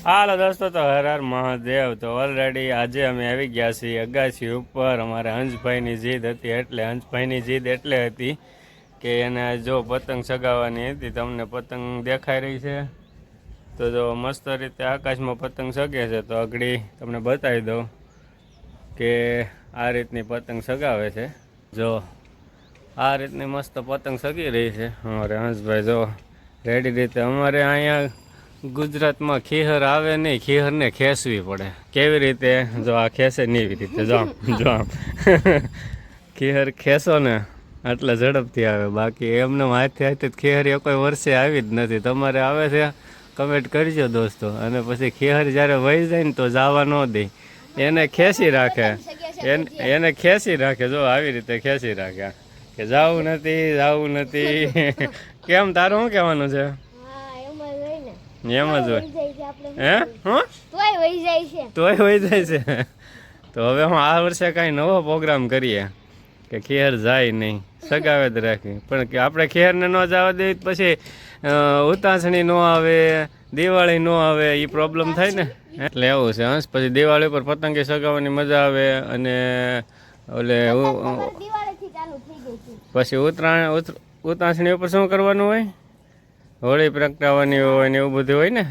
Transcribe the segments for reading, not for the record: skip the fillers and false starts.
હાલો દોસ્તો, તો હર હર મહાદેવ। તો ઓલરેડી આજે અમે આવી ગયા છીએ અગાસી ઉપર। અમારે હંસભાઈની જીદ હતી, એટલે હંસભાઈની જીદ એટલે હતી કે એને જો પતંગ ચગાવવાની હતી। તમને પતંગ દેખાઈ રહી છે, તો જો મસ્ત રીતે આકાશમાં પતંગ ચગે છે। તો આગળ તમને બતાવી દઉં કે આ રીતની પતંગ ચગાવે છે। જો આ રીતની મસ્ત પતંગ ચગી રહી છે અમારે હંસભાઈ। જો રેડી રીતે અમારે અહીંયા ગુજરાતમાં ખીહર આવે નહીં, ખીહરને ખેંચવી પડે। કેવી રીતે? જો આ ખેંચે નહીં એવી રીતે, જો આમ જો આમ ખીહર ખેંચો ને એટલે ઝડપથી આવે, બાકી એમને હાથથી હાથે ખીહર એ કોઈ વર્ષે આવી જ નથી। તમારે આવે છે કમેન્ટ કરજો દોસ્તો। અને પછી ખીહર જ્યારે વહી જાય ને તો જવા ન દે, એને ખેંચી રાખે, એને ખેંચી રાખે। જો આવી રીતે ખેંચી રાખે કે જવું નથી, જવું નથી। કેમ, તારું શું કહેવાનું છે? એમ જ હોય હે? તોય વહી જાય છે। તો હવે હું આ વર્ષે કાંઈ નવો પ્રોગ્રામ કરીએ કે ખેર જાય નહીં, સગાવે જ રાખી। પણ કે આપણે ખેરને ન જવા દઈએ પછી ઉતાસણી ન આવે, દિવાળી ન આવે, એ પ્રોબ્લેમ થાય ને, એટલે એવું છે હંસ। પછી દિવાળી પર પતંગે સગાવવાની મજા આવે। અને ઓલે પછી ઉતાસણી ઉપર શું કરવાનું હોય? હોળી પ્રગટાવવાની હોય ને એવું બધું હોય ને,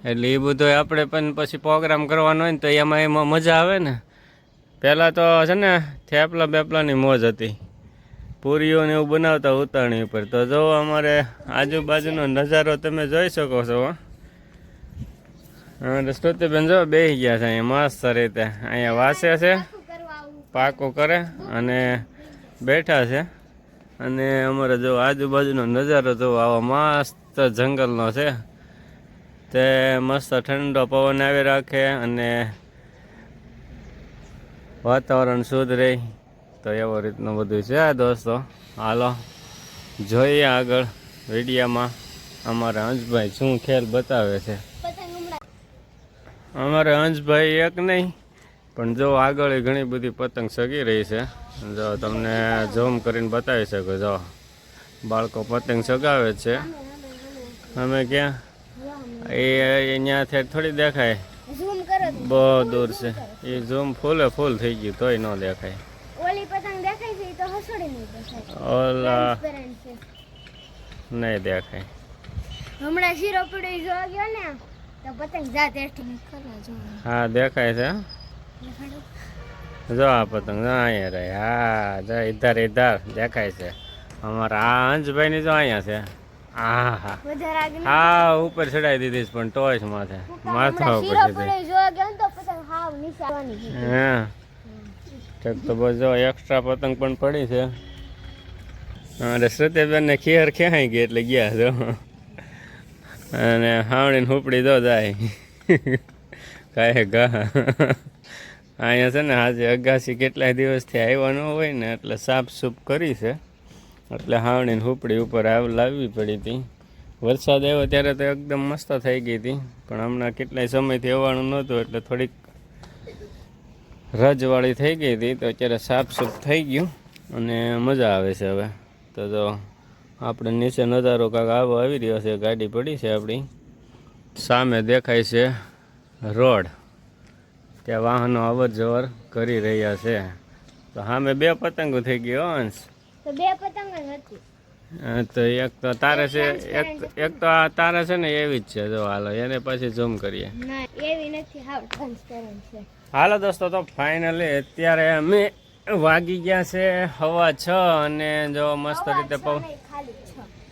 એટલે એ બધું આપણે પણ પછી પ્રોગ્રામ કરવાનો હોય ને તો એમાં મજા આવે ને। પહેલાં તો છે ને થેપલા બેપલાની મોજ હતી, પૂરીઓ ને એવું બનાવતા ઉતાવળી ઉપર। તો જો અમારે આજુબાજુનો નજારો તમે જોઈ શકો છો। અને સ્તુતિબેન જો બેસી ગયા છે અહીંયા મસ્ત રીતે, અહીંયા વાસે છે, પાકું કરે અને બેઠા છે। અને અમારે જો આજુબાજુનો નજારો જો આવો મસ્ત જંગલનો છે, તે મસ્ત ઠંડો પવન આવી રાખે અને વાતાવરણ શુદ્ધ રહે। તો એવો રીતનું બધું છે દોસ્તો। હાલો જોઈએ આગળ વિડીયામાં અમારા હંસભાઈ શું ખેલ બતાવે છે। અમારે હંસભાઈ એક નહીં પણ જો આગળ ઘણી બધી પતંગ ચગી રહી છે। જો તમને ઝૂમ કરીને બતાવી શકું, જો બાળકો પતંગ ચગાવે છે। અમે ક્યાં એ અહીંયાથી થોડી દેખાય, બહુ દૂર છે, એ ઝૂમ ફૂલે ફૂલ થઈ ગયું તોય ન દેખાય। ઓલા નહીં દેખાય, હમણાં શીરો પડી જોવા ગયો ને તો પતંગ જાતે હા દેખાય છે। જો આ પતંગ અહીંયા રહે, હા જો ઇધર ઇધર દેખાય છે। અમારા આ હંસભાઈની જો અહીંયા છે, હા હા હા ઉપર ચડાવી દીધી પણ ટોચ માથે માથા ઉપર હા તો બસ જો એક્સ્ટ્રા પતંગ પણ પડી છે। અને શ્રુતિબેન ને ખીહર ખેંચાઈ ગઈ એટલે ગયા જો, અને હાવણીને હુપડી દો જાય કાંઈ ગા। અહીંયા છે ને આજે અગાસી કેટલાય દિવસથી આવ્યા ન હોય ને એટલે સાફ સૂફ કરી છે, એટલે હાવણીને હુપડી ઉપર લાવવી પડી હતી। વરસાદ આવ્યો ત્યારે તો એકદમ મસ્ત થઈ ગઈ હતી, પણ હમણાં કેટલાય સમયથી આવવાનું નહોતું એટલે થોડીક રજવાળી થઈ ગઈ હતી। તો અત્યારે સાફ સૂફ થઈ ગયું અને મજા આવે છે હવે। તો જો આપણે નીચે નજારો કાંક આવો આવી રહ્યો છે, ગાડી પડી છે આપણી સામે, દેખાય છે રોડ, ત્યાં વાહનો અવર જવર કરી રહ્યા છે। તો સામે બે પતંગો થઈ ગયો અંશ, તો બે પતંગ હતી, તો એક તો તારે છે, એક તો આ તારે છે ને એવી જ છે। જો હાલો એને પછી ઝૂમ કરીએ, એવી નથી, હાવ ટ્રાન્સપેરન્ટ છે। હાલો દોસ્તો, તો ફાઇનલી અત્યારે અમે વાગી ગયા છે 6:15 અને જો મસ્ત રીતે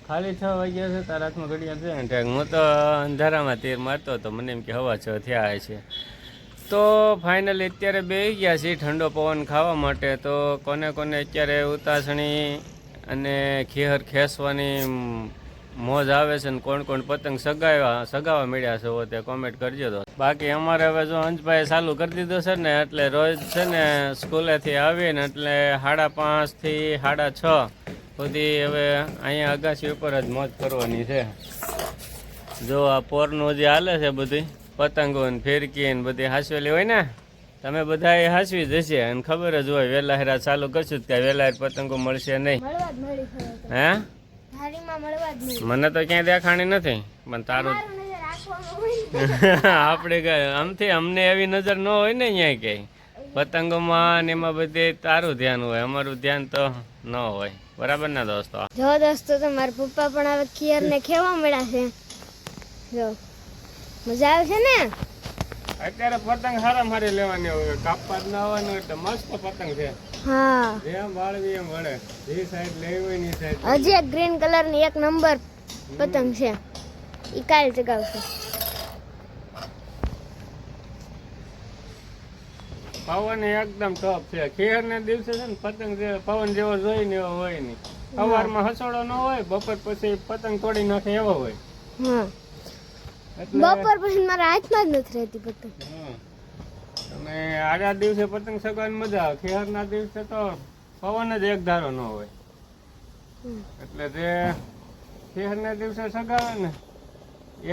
ખાલી 6 વાગ્યા છે। તારા હાથમાં ઘડિયાળ છે ને? હું તો અંધારામાં તીર મારતો હતો, મને એમ કે 6:15 થયા છે। તો ફાઇનલી અત્યારે બેસી ગયા છીએ ઠંડો પવન ખાવા માટે। તો કોને કોને અત્યારે ઉતાસણી અને ખીહર ખેંચવાની મોજ આવે છે ને કોણ કોણ પતંગ સગાવા મળ્યા છે તે કોમેન્ટ કરજો। તો બાકી અમારે હવે જો હંસભાઈ ચાલુ કરી દીધું છે ને, એટલે રોજ છે ને સ્કૂલેથી આવીને એટલે 5:30 થી 6:30 સુધી હવે અહીંયા અગાસી ઉપર જ મોજ કરવાની છે। જો આ પોરનું જે હાલે છે બધી પતંગો ને ફિરકી ને બધી હાંસવેલી હોય ને, તમે બધા એ હાંસવી જશે અને ખબર જ હોય વહેલા હેરા ચાલુ કરશું કે વહેલા પતંગો મળશે નહીં, હે? મને તો ક્યાંય દેખાણી નથી, પણ તારું આપણે આમથી અમને એવી નજર ન હોય ને અહીંયા ક્યાંય પતંગોમાં ને એમાં બધે તારું ધ્યાન હોય, અમારું ધ્યાન તો ન હોય. બરાબર ને દોસ્તો? જો દોસ્તો તો મારા પપ્પા પણ હવે ખીર ને ખેવા મળ્યા છે. જો મજા આવે છે ને. અત્યારે પતંગ હારા મારી લેવાની હોય, કાપવા જ ના આવવાનું એટલે મસ્ત પતંગ છે. હા જેમ વાળવી એમ વળે, જે સાઈડ લેવી હોય ની સાઈડ. હજી એક ગ્રીન કલર ની એક નંબર પતંગ છે, ઈ કાલ ચગાવશે. પવન એકદમ ટોપ છે. ખેર ને દિવસે છે ને પતંગ જે પવન જેવો જોઈ ને એવો હોય નહીં. સવારમાં હસોડો ન હોય, બપોર પછી પતંગ તોડી નાખે એવો હોય. હા એટલે બપોર પછી મારા હાથમાં જ નથી રહેતી પતંગ. અને આડા દિવસે પતંગ સગવાની મજા આવે. ખેર ના દિવસે તો પવન જ એક ધારો ન હોય. એટલે જે ખેર ના દિવસે સગાવે ને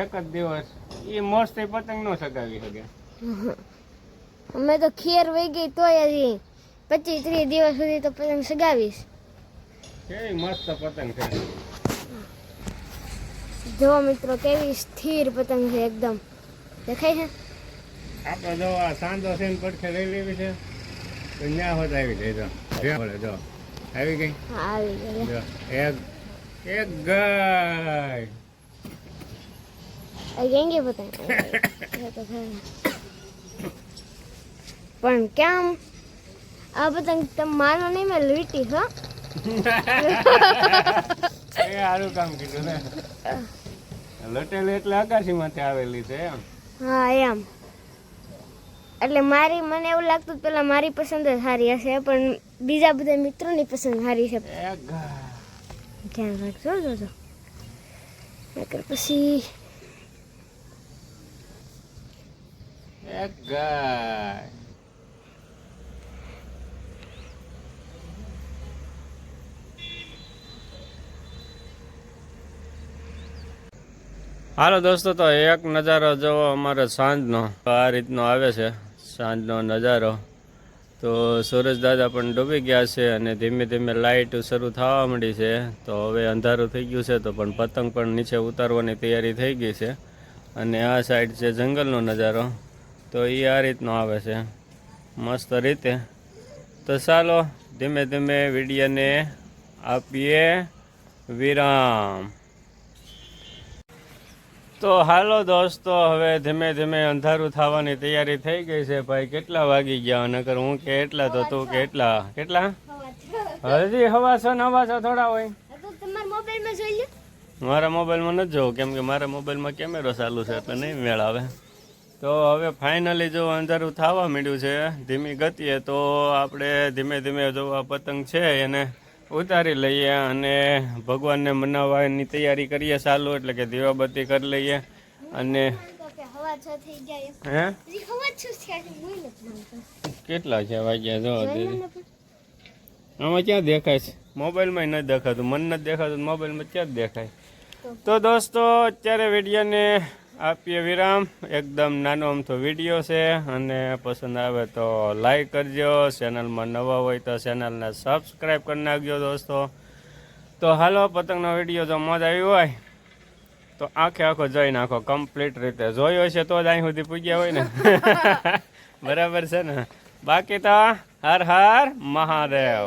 એક જ દિવસ, એ મસ્ત પતંગ ન સગાવી શકે. અમે તો ખીર વહી ગઈ તોય હજી 25-30 દિવસ સુધી તો પતંગ સગાવીશ. કેવી મસ્ત પતંગ છે. જો મિત્રો કેવી સ્થિર પતંગ છે, એકદમ દેખાય છે. આપણે જો આ સાંજો છે ને પડખે લઈ લેવી છે તો ન્યા હોત આવી જાય. જો આવી ગઈ. હા આવી ગઈ. જો એક ગાય આવી ગઈ પતંગ. પણ કેમ આ પતંગ તમે માનો નહીં, મેં લૂંટી છો. એ સારું કામ કીધું ને. લટેલી એટલે આકાશી માંથી આવેલી છે એમ. હા એમ. એટલે મને એવું લાગતું હતું પેલા મારી પસંદ જ સારી હશે, પણ બીજા બધા મિત્રોની પસંદ સારી છે. ધ્યાન રાખજો જોજો, નકર પછી એક ગાય. હાલો દોસ્તો, તો એક નજારો જોવો અમારે સાંજનો આ રીતનો આવે છે. સાંજનો નજારો તો સૂરજ દાદા પણ ડૂબી ગયા છે અને ધીમે ધીમે લાઇટ શરૂ થવા માંડી છે. તો હવે અંધારું થઈ ગયું છે, તો પણ પતંગ પણ નીચે ઉતારવાની તૈયારી થઈ ગઈ છે. અને આ સાઈડ છે જંગલનો નજારો, તો એ આ રીતનો આવે છે મસ્ત રીતે. તો ચાલો ધીમે ધીમે વિડીયોને આપીએ વિરામ. તો હાલો દોસ્તો, હવે ધીમે ધીમે અંધારું થવાની તૈયારી થઈ ગઈ છે. ભાઈ કેટલા વાગી ગયા? નકર હું કે એટલા તો તું કે એટલા. કેટલા હજી હવા છો ને હવા છો થોડા હોય. તમારા મોબાઈલમાં જોઈ લો. મારા મોબાઈલમાં નથી જોવું, કેમ કે મારા મોબાઈલમાં કેમેરો ચાલુ છે એટલે નહીં મેળ આવે. તો હવે ફાઇનલી જો અંધારું થવા માંડ્યું છે ધીમી ગતિએ, તો આપણે ધીમે ધીમે જો આ પતંગ છે એને ઉતારી લઈએ અને ભગવાનને મનાવવાની તૈયારી કરીએ ચાલુ, એટલે કે દીવાબત્તી કરી લઈએ. અને હે કેટલા છે વાગ્યા જો દીદી? આમાં ક્યાં દેખાય છે? મોબાઈલમાં નથી દેખાતું, મન નથી દેખાતું, મોબાઈલમાં ક્યાં દેખાય? તો દોસ્તો અત્યારે વિડીયોને આપીએ વિરામ. એકદમ નાનો અમથો વિડીયો છે, અને પસંદ આવે તો લાઈક કરજો. ચેનલમાં નવા હોય તો ચેનલને સબસ્ક્રાઈબ કરી નાખજો દોસ્તો. તો હાલો, પતંગનો વિડીયો જો મોજ આવી હોય તો આખો જોઈ નાખો કમ્પ્લીટ રીતે. જોયો છે તો જ અહીં સુધી પૂગ્યા હોય ને. બરાબર છે ને? બાકી તો હર હર મહાદેવ.